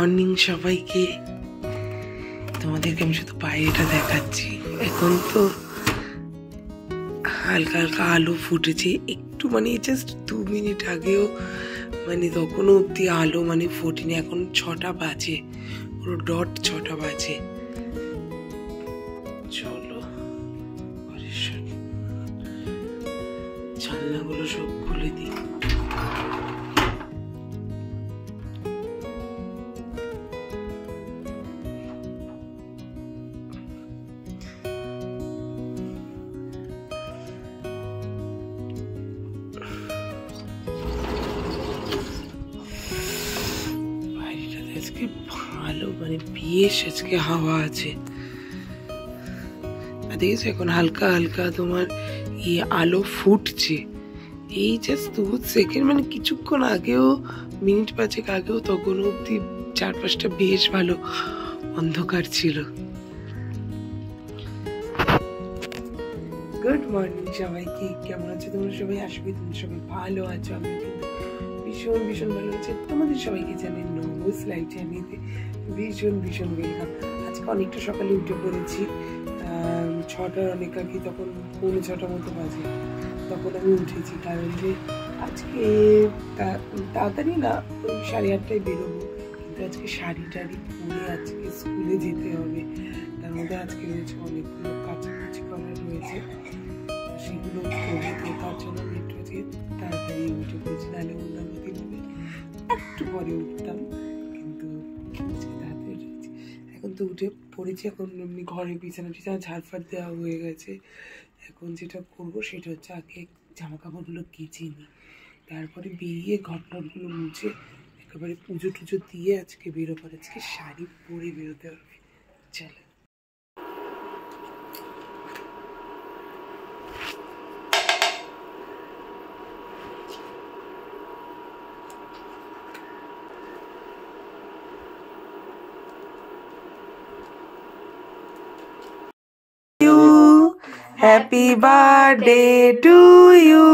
Morning সবাইকে। তোমাদেরকে আমি শুধু বাইরেটা দেখাচ্ছি। এখন তো হালকা হালকা আলো ফুটেছে একটু, মানে জাস্ট 2 মিনিট আগেও মানে তখনও অব্দি আলো মানে ফোটেনি। এখন 6টা বাজে, পুরো ডট 6টা বাজে। চলো জানলাগুলো সব খুলে দিই। আজকে ভালো মানে বেশ আজকে হাওয়া আছে। দেখেছো এখন হালকা হালকা তোমার আলো ফুটছে। এই জাস্ট 2 সেকেন্ড মানে কিছুক্ষণ আগেও, মিনিট 5 আগেও তখন অব্দি চারপাশটা বেশ ভালো অন্ধকার ছিল। গুড মর্নিং সবাইকে, কেমন আছো তোমরা সবাই? আশা করি তোমরা সবাই ভালো আছো। আমি কিন্তু ভীষণ ভীষণ ভালো আছি। তোমাদের সবাইকে জানেন নবস লাইফ চ্যানেলে ভীষণ ভীষণ ওয়েলকাম। আজকে অনেকটা সকালে উঠে পড়েছি, 6টার অনেক আগে, তখন 6:45 মতো বাজে তখন আমি উঠেছি। কারণ যে আজকে তাড়াতাড়ি না, ওই 8:30টায় বেরোবো, কিন্তু আজকে শাড়ি টাড়ি পরে আজকে স্কুলে যেতে হবে। তার মধ্যে আজকে রয়েছে অনেকগুলো কাছাকাছি করার রয়েছে, সেগুলো করবো। তার জন্য আমি একটু তাড়াতাড়ি উঠে পড়েছি, নাহলে অন্যান্য দিন একটু পরে উঠতাম, কিন্তু তাড়াতাড়ি উঠেছি। এখন তো উঠে পড়েছি, এখন এমনি ঘরে বিছানা টিছানা ঝাড়ফাড় দেওয়া হয়ে গেছে। এখন যেটা করবো সেটা হচ্ছে আগে জামা কাপড়গুলো কেচে নিই, তারপরে বেরিয়ে ঘটনাগুলো মুছে একেবারে পুজো টুজো দিয়ে আজকে বেরোবার। আজকে শাড়ি পরে বেরোতে হবে। চলো Happy birthday to you,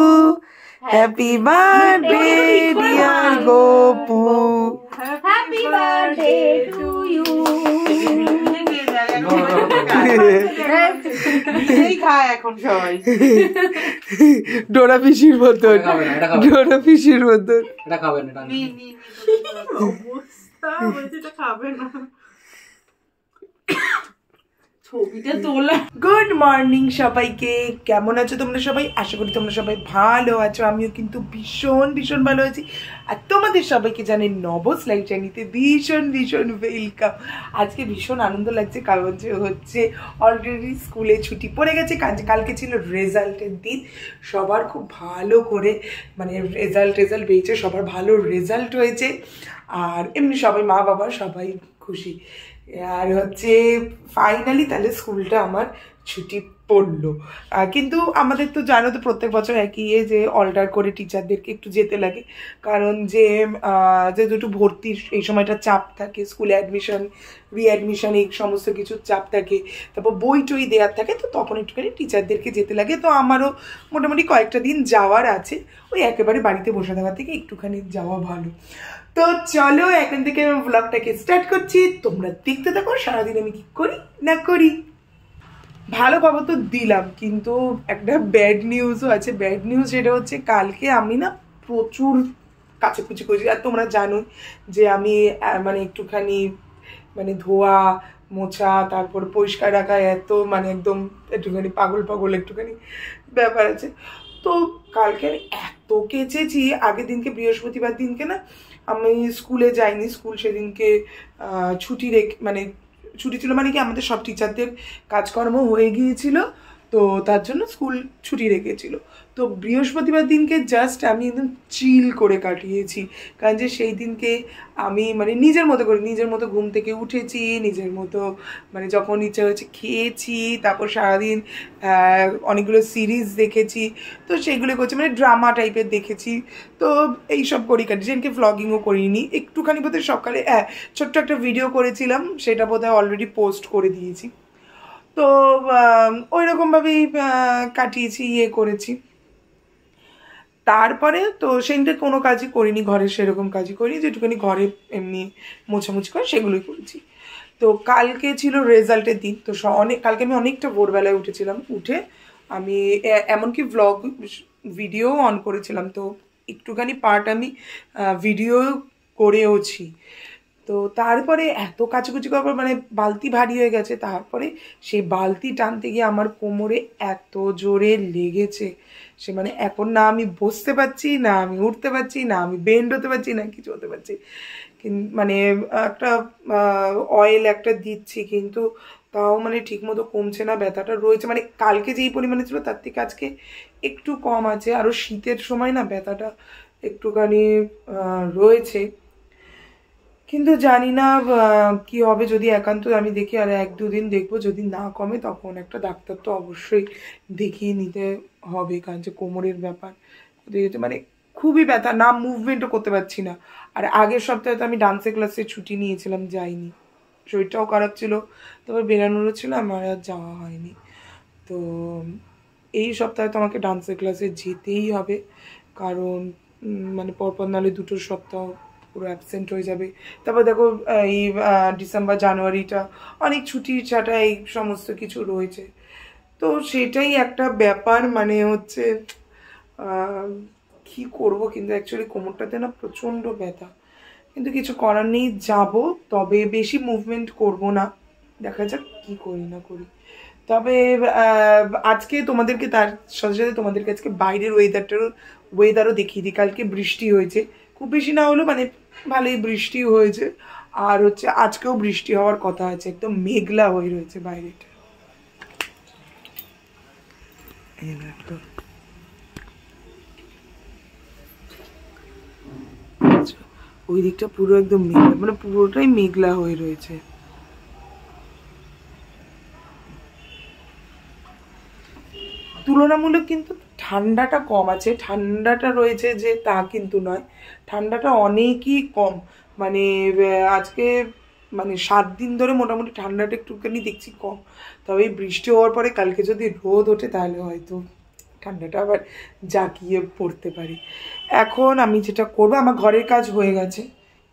happy birthday dear Gopu, happy birthday to you. এখন সবাই ডোরা পিসির মতন, ডোরা পিসির মতন। এটা খাবেন, এটা অবস্থা বলছে এটা খাবে না। গুড মর্নিং সবাইকে, কেমন আছো তোমরা সবাই? আশা করি তোমরা সবাই ভালো আছো। আমিও কিন্তু ভীষণ ভীষণ ভালো আছি। আর তোমাদের সবাইকে জানেন নবস লাইফ চ্যানেলে ভীষণ ভীষণ ওয়েলকাম। আজকে ভীষণ আনন্দ লাগছে, কারণ যে হচ্ছে অলরেডি স্কুলে ছুটি পড়ে গেছে। কালকে ছিল রেজাল্টের দিন, সবার খুব ভালো করে মানে রেজাল্ট বেরিয়েছে, সবার ভালো রেজাল্ট হয়েছে। আর এমনি সবাই মা বাবা সবাই খুশি। আর হচ্ছে ফাইনালি তাহলে স্কুলটা আমার ছুটি পড়লো। কিন্তু আমাদের তো জানো তো প্রত্যেক বছর একই যে অল্টার করে টিচারদেরকে একটু যেতে লাগে, কারণ যে দুটো ভর্তির এই সময়টা চাপ থাকে, স্কুলে অ্যাডমিশন রিঅ্যাডমিশন এই সমস্ত কিছু চাপ থাকে, তারপর বই টই দেওয়ার থাকে, তো তখন একটুখানি টিচারদেরকে যেতে লাগে। তো আমারও মোটামুটি কয়েকটা দিন যাওয়ার আছে, ওই একেবারে বাড়িতে বসে থাকার থেকে একটুখানি যাওয়া ভালো। তো চলো এখন থেকে আমি ব্লগটাকে স্টার্ট করছি, তোমরা দেখতে থাকো সারাদিন আমি কি করি না করি। ভালো খবর তো দিলাম, কিন্তু একটা ব্যাড নিউজও আছে। ব্যাড নিউজ যেটা হচ্ছে, কালকে আমি না প্রচুর কাচাকুচি করেছি। আর তোমরা জানো যে আমি মানে একটুখানি মানে ধোয়া মোছা তারপর পরিষ্কার রাখা এত মানে একদম একটুখানি পাগল একটুখানি ব্যাপার আছে। তো কালকে আমি এত কেচেছি, আগের দিনকে বৃহস্পতিবার দিনকে না আমি স্কুলে যাইনি, স্কুল সেদিনকে ছুটি মানে ছুটি ছিল, মানে কি আমাদের সব টিচারদের কাজকর্ম হয়ে গিয়েছিল, তো তার জন্য স্কুল ছুটি রেখেছিল। তো বৃহস্পতিবার দিনকে জাস্ট আমি একদম চিল করে কাটিয়েছি, কারণ যে সেই দিনকে আমি মানে নিজের মতো ঘুম থেকে উঠেছি, নিজের মতো মানে যখন ইচ্ছা হয়েছে খেয়েছি, তারপর সারাদিন অনেকগুলো সিরিজ দেখেছি, তো সেগুলো করছি মানে ড্রামা টাইপের দেখেছি। তো এইসব করি কাটি, সেদিনকে ভ্লগিংও করিনি, একটুখানি বোধহয় সকালে ছোট্ট একটা ভিডিও করেছিলাম, সেটা বোধহয় অলরেডি পোস্ট করে দিয়েছি। তো ওই রকমভাবেই কাটিয়েছি, করেছি। তারপরে তো সেদিনটা কোনো কাজই করিনি, ঘরে সেরকম কাজই করিনি, যেটুকুনি ঘরে এমনি মোছামুছি করে সেগুলোই করেছি। তো কালকে ছিল রেজাল্টের দিন, তো কালকে আমি অনেকটা ভোরবেলায় উঠেছিলাম, উঠে আমি এমনকি ভ্লগ ভিডিও অন করেছিলাম, তো একটুখানি পার্ট আমি ভিডিও করেওছি। তো তারপরে এত কাচাকুচি করার মানে বালতি ভারী হয়ে গেছে, তারপরে সেই বালতি টানতে গিয়ে আমার কোমরে এত জোরে লেগেছে, সে মানে এখন না আমি বসতে পারছি, না আমি উঠতে পারছি, না আমি বেন্ড হতে পারছি, না কিছু হতে পারছি। মানে একটা অয়েল একটা দিচ্ছি, কিন্তু তাও মানে ঠিকমতো কমছে না, ব্যথাটা রয়েছে। মানে কালকে যেই পরিমাণে ছিল তার থেকে আজকে একটু কম আছে, আরও শীতের সময় না ব্যথাটা একটুখানি রয়েছে। কিন্তু জানি না কি হবে, যদি একান্ত আমি দেখি আর 1-2 দিন দেখবো, যদি না কমে তখন একটা ডাক্তার তো অবশ্যই দেখিয়ে নিতে হবে, কারণ যে কোমরের ব্যাপার মানে খুবই ব্যথা, না মুভমেন্টও করতে পারছি না। আর আগের সপ্তাহে তো আমি ডান্সের ক্লাসে ছুটি নিয়েছিলাম, যাইনি, শরীরটাও খারাপ ছিল, তারপর বেরানোরও ছিল, আমার আর যাওয়া হয়নি। তো এই সপ্তাহে তো আমাকে ডান্সের ক্লাসে যেতেই হবে, কারণ মানে পরপর নাহলে 2 সপ্তাহ পুরো অ্যাবসেন্ট হয়ে যাবে। তারপর দেখো এই ডিসেম্বর জানুয়ারিটা অনেক ছুটি ছাটা এই সমস্ত কিছু রয়েছে, তো সেটাই একটা ব্যাপার। মানে হচ্ছে কি করব, কিন্তু অ্যাকচুয়ালি কোমরটাতে না প্রচণ্ড ব্যথা, কিন্তু কিছু করার নেই, যাব, তবে বেশি মুভমেন্ট করব না, দেখা যাক কি করি না করি। তবে আজকে তোমাদেরকে তার সাথে সাথে তোমাদেরকে আজকে বাইরের ওয়েদারও দেখিয়ে দিই। কালকে বৃষ্টি হয়েছে, খুব বেশি না হলেও মানে ভালোই বৃষ্টি হয়েছে, আর হচ্ছে আজকেও বৃষ্টি হওয়ার কথা আছে, একদম মেঘলা হয়ে রয়েছে বাইরেটা। ওই দিকটা পুরো একদম মেঘলা, মানে পুরোটাই মেঘলা হয়ে রয়েছে। তুলনামূলক কিন্তু ঠান্ডাটা কম আছে, ঠান্ডাটা রয়েছে যে তা কিন্তু নয়, ঠান্ডাটা অনেকই কম। মানে আজকে মানে 7 দিন ধরে মোটামুটি ঠান্ডাটা একটুখানি দেখছি কম, তবে বৃষ্টি হওয়ার পরে কালকে যদি রোদ ওঠে তাহলে হয়তো ঠান্ডাটা আবার জাঁকিয়ে পড়তে পারি। এখন আমি যেটা করবো, আমার ঘরের কাজ হয়ে গেছে,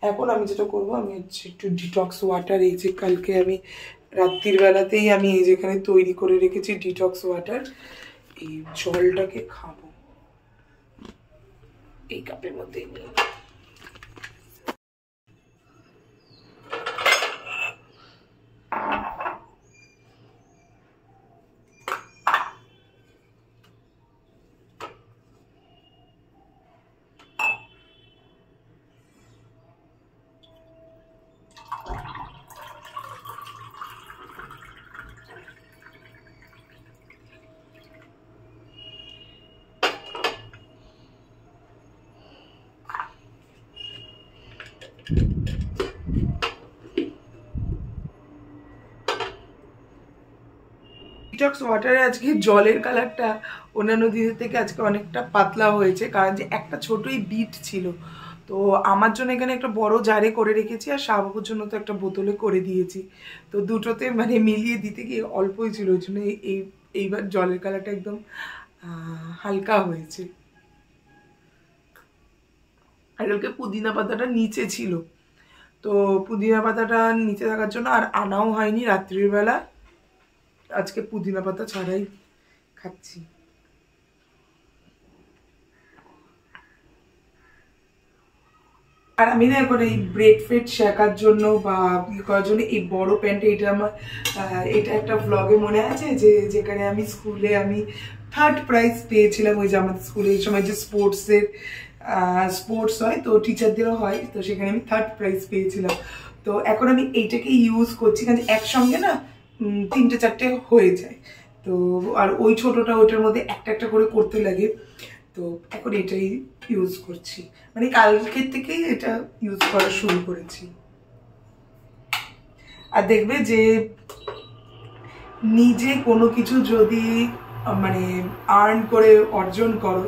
এখন আমি যেটা করবো, আমি হচ্ছে একটু ডিটক্স ওয়াটার, এই যে কালকে আমি রাত্রির বেলাতেই আমি এই যেখানে তৈরি করে রেখেছি ডিটক্স ওয়াটার, এই জলটাকে খাবো এই কাপের মধ্যে নিয়ে। ডিটক্স ওয়াটারে আজকে জলের কালারটা অন্যান্য দিনের থেকে আজকে অনেকটা পাতলা হয়েছে, কারণ যে একটা ছোটই বিট ছিল, তো আমার জন্য এখানে একটা বড় জারে করে রেখেছি, আর শাহবাবুর জন্য তো একটা বোতলে করে দিয়েছি, তো দুটোতে মানে মিলিয়ে দিতে গিয়ে অল্পই ছিল, ওই জন্য এইবার জলের কালারটা একদম হালকা হয়েছে। আর কালকে পুদিনা পাতাটা নিচে ছিল, তো পুদিনা পাতাটা নিচে থাকার জন্য আর আনাও হয়নি রাত্রির বেলা, আজকে পুদিনা পাতা ছাড়াই খাচ্ছি। আর আমি না এখন এই ব্রেড ফ্রেড শেখার জন্য বা ই করার জন্য এই বড় প্যান্টটা, এটা আমার এটা একটা ভ্লগে মনে আছে যে যেখানে আমি স্কুলে আমি 3rd প্রাইজ পেয়েছিলাম, ওই যে আমাদের স্কুলে এই সময় যে স্পোর্টস হয়, তো টিচারদেরও হয়, তো সেখানে আমি 3rd প্রাইজ পেয়েছিলাম। তো এখন আমি এইটাকে ইউজ করছি, কারণ একসঙ্গে না 3-4টে হয়ে যায়, তো আর ওই ছোটটা ওইটার মধ্যে একটা একটা করে করতে লাগে, তো এখন এটাই ইউজ করছি, মানে কালকের থেকেই এটা ইউজ করা শুরু করেছি। আর দেখবে যে নিজে কোনো কিছু যদি মানে আর্ন করে অর্জন করো,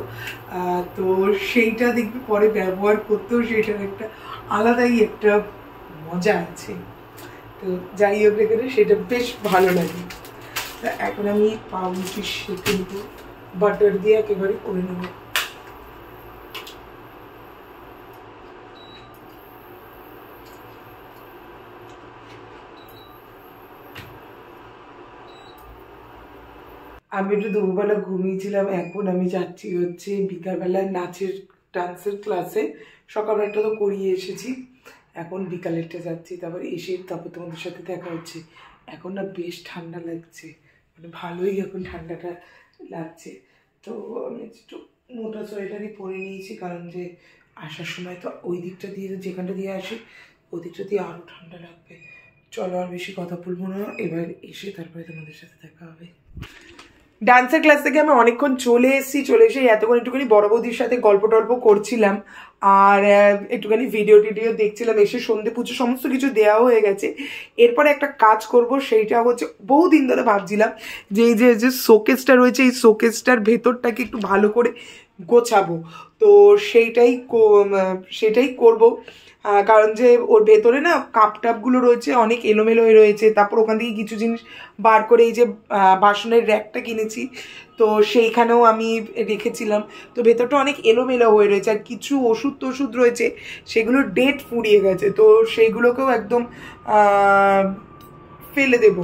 তো সেইটা দেখবে পরে ব্যবহার করতেও সেটার একটা আলাদাই একটা মজা আছে। তো যাই হোক এখানে সেটা বেশ ভালো লাগে। এখন আমি পাউরুটি সেঁকে নেব, বাটার দিয়ে একেবারে করে নেব। আমি একটু দুপুরবেলা ঘুমিয়েছিলাম, এখন আমি যাচ্ছি হচ্ছে বিকালবেলা নাচের ডান্সের ক্লাসে। সকালবেলাটা তো করিয়ে এসেছি, এখন বিকালেরটা যাচ্ছি, তারপর তোমাদের সাথে দেখা হচ্ছে। এখন না বেশ ঠান্ডা লাগছে, মানে ভালোই এখন ঠান্ডাটা লাগছে। তো আমি একটু মোটা সোয়েটারই পরে নিয়েছি, কারণ যে আসার সময় তো ওই দিকটা দিয়ে যেখানটা দিয়ে আসি ওই দিকটা দিয়ে আরও ঠান্ডা লাগবে। চলো আর বেশি কথা বলবো না, এবার এসে তারপরে তোমাদের সাথে দেখা হবে। ডান্সের ক্লাস থেকে আমি অনেকক্ষণ চলে এসে এতক্ষণ একটুখানি বড় বৌদির সাথে গল্প টল্প করছিলাম, আর একটুখানি ভিডিও টিডিও দেখছিলাম। এসে সন্ধে পুজো সমস্ত কিছু দেওয়া হয়ে গেছে। এরপরে একটা কাজ করব, সেইটা হচ্ছে বহুদিন ধরে ভাবছিলাম যে এই যে শোকেসটা রয়েছে, এই শোকেসটার ভেতরটাকে একটু ভালো করে গোছাবো। তো সেটাই করব, কারণ যে ওর ভেতরে না কাপ টাপগুলো রয়েছে অনেক এলোমেলো হয়ে রয়েছে। তারপর ওখান থেকে কিছু জিনিস বার করে এই যে বাসনের র্যাকটা কিনেছি, তো সেইখানেও আমি রেখেছিলাম। তো ভেতরটা অনেক এলোমেলো হয়ে রয়েছে, আর কিছু ওষুধ রয়েছে সেগুলোর ডেট ফুরিয়ে গেছে, তো সেইগুলোকেও একদম ফেলে দেব।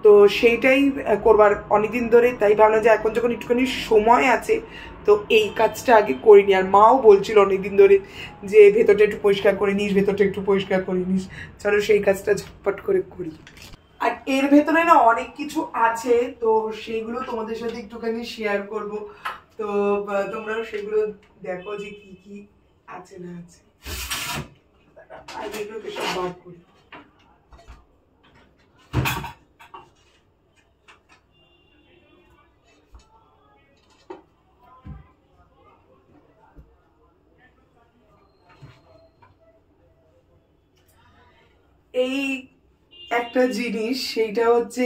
তো সেইটাই করবার অনেকদিন ধরে, তাই ভাবলাম যে এখন যখন একটুখানি সময় আছে তো এই কাজটা আগে করিনি। আর মাও বলছিল অনেকদিন ধরে যে ভেতরটা একটু পরিষ্কার করে নিস, ভেতরটা একটু পরিষ্কার করে নিস। চলো সেই কাজটা ঝটপট করে করি। আর এর ভেতরে না অনেক কিছু আছে, তো সেগুলো তোমাদের সাথে একটুখানি শেয়ার করব। তো তোমরাও সেগুলো দেখো যে কি কি আছে না আছে। আর এগুলোকে সব বার করি। এই একটা জিনিস, সেইটা হচ্ছে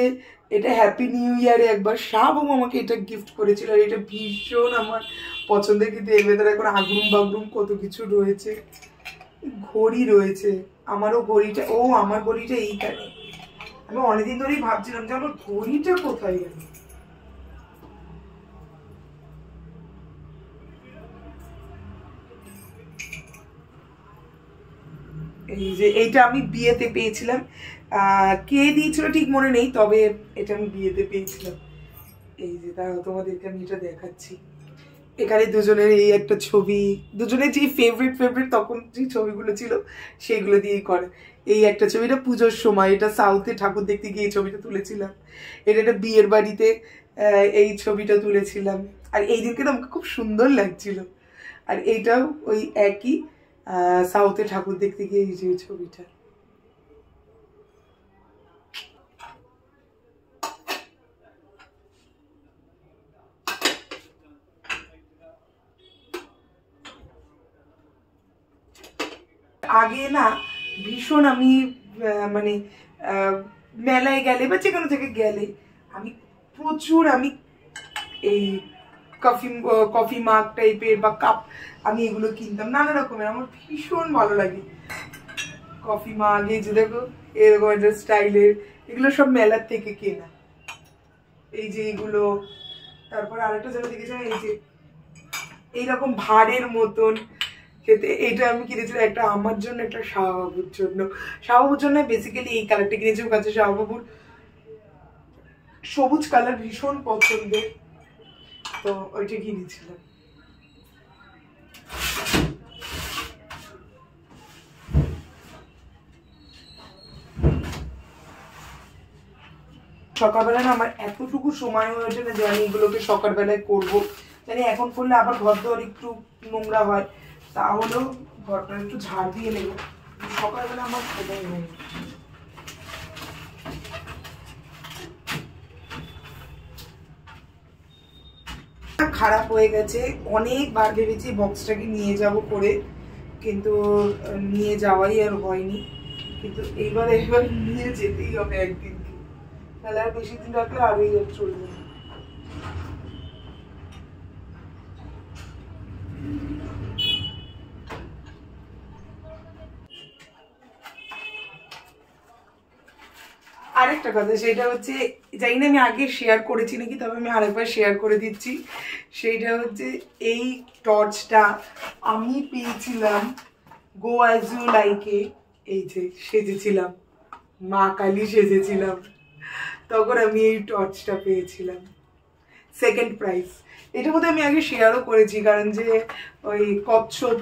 এটা হ্যাপি নিউ ইয়ারে একবার শাহবাবু আমাকে এটা গিফট করেছিল, আর এটা ভীষণ আমার পছন্দের। কিন্তু এর ভেতরে এখন আগরুম বাগরুম কত কিছু রয়েছে। ঘড়ি রয়েছে, আমার ঘড়িটা এইখানে। আমি অনেকদিন ধরেই ভাবছিলাম যে আমার ঘড়িটা কোথায় গেল। এই যে এইটা আমি বিয়েতে পেয়েছিলাম, কে দিয়েছিল ঠিক মনে নেই, তবে এটা আমি বিয়েতে পেয়েছিলাম। এই যে তাও তোমাদেরকে আমি এটা দেখাচ্ছি। এখানে দুজনের এই একটা ছবি, দুজনের যে ফেভারিট তখন যে ছবিগুলো ছিল সেইগুলো দিয়েই করে। এই একটা ছবি, এটা পুজোর সময়, এটা সাউথে ঠাকুর দেখতে গিয়ে এই ছবিটা তুলেছিলাম। এটা একটা বিয়ের বাড়িতে এই ছবিটা তুলেছিলাম, আর এই দিনকে না আমাকে খুব সুন্দর লাগছিল। আর এইটাও ওই একই সাউথে ঠাকুর দেখতে গিয়ে এই যে ছবিটা। আগে না ভীষণ আমি মানে মেলায় গেলে বা যেখানে থেকে গেলে আমি প্রচুর এই কফি মাগ টাইপের বা কাপ আমি এগুলো কিনতাম নানা রকমের, আমার ভীষণ ভালো লাগে। কফি মাগ, এই যে দেখো এরকম একটা স্টাইলের, এগুলো সব মেলার থেকে কেনা। এই যে এগুলো, তারপর আরেকটা জায়গা দেখেছিলাম এই যে এইরকম ভাঁড়ের মতন খেতে, এইটা আমি কিনেছিলাম একটা আমার জন্য, একটা শাহবাবুর জন্য। শাহবাবুর জন্য বেসিক্যালি এই কালারটা কিনেছিলাম, কাছে শাহবাবুর সবুজ কালার ভীষণ পছন্দের, তো ওইটা কিনেছিলাম। সকালবেলা না আমার এতটুকু সময় হয়ে ওঠে না যে আমি এগুলোকে সকালবেলায় করবো। জানি এখন করলে আবার ঘর দর একটু নোংরা হয়, তাহলেও ঘরটা একটু ঝাড় দিয়ে নেবো। সকালবেলা আমার সময় নেই। খারাপ হয়ে গেছে, অনেকবার ভেবেছি বক্সটাকে নিয়ে যাব করে, কিন্তু নিয়ে যাওয়াই আর হয়নি। কিন্তু এবার নিয়ে যেতেই হবে একদিন, তাহলে আর বেশি দিন রাখলে আরোই চলবে। আরেকটা কথা, সেটা হচ্ছে জানি না আমি আগে শেয়ার করেছি নাকি, তবে আমি আরেকবার শেয়ার করে দিচ্ছি। সেইটা হচ্ছে এই টর্চটা আমি পেয়েছিলাম গো অ্যাজ ইউ লাইকে, এই যে সেজেছিলাম, মা কালী সেজেছিলাম, তখন আমি এই টর্চটা পেয়েছিলাম। Second prize. এটার মধ্যে আমি আগে শেয়ারও করেছি, কারণ যে ওই কচ্ছপ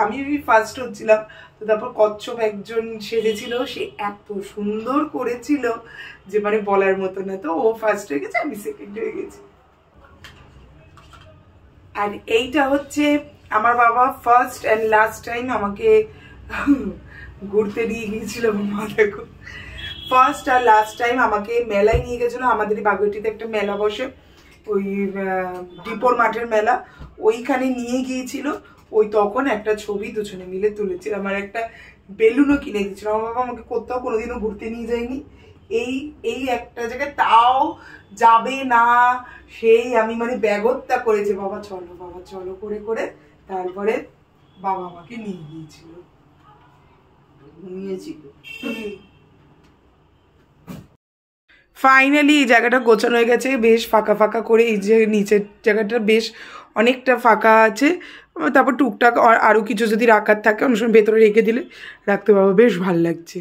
আমি ফার্স্ট হচ্ছিলাম, তো তারপর কচ্ছপ একজন সেজেছিল, সে এত সুন্দর করেছিল যে মানে বলার মতো না। তো ও ফার্স্ট হয়ে গেছে, আমি সেকেন্ড হয়ে গেছি। আর এইটা হচ্ছে আমার বাবা ফার্স্ট অ্যান্ড লাস্ট টাইম আমাকে ঘুরতে নিয়ে গিয়েছিল। মা দেখো, ফার্স্ট আর লাস্ট টাইম আমাকে মেলায় নিয়ে গেছিল। আমাদের বাগুইআটিতে একটা মেলা বসে, ওই ডিপোর মাঠের মেলা, ওইখানে নিয়ে গিয়েছিল। ওই তখন একটা ছবি দুজনে মিলে তুলেছিল, আমার একটা বেলুনও কিনে দিয়েছিল। আমার বাবা আমাকে কোথাও কোনোদিনও ঘুরতে নিয়ে যায়নি, এই একটা জায়গায় তাও যাবে না, সেই আমি মানে ব্যাগত্যা করেছে, বাবা চলো করে করে তারপরে বাবা আমাকে নিয়ে গিয়েছিল। ফাইনালি এই জায়গাটা গোছানো হয়ে গেছে, বেশ ফাঁকা ফাঁকা করে। এই যে নিচের জায়গাটা বেশ অনেকটা ফাঁকা আছে। তারপর টুকটাক আরও কিছু যদি রাখার থাকে অনেক সময় ভেতরে রেখে দিলে রাখতে পারবো, বেশ ভালো লাগছে।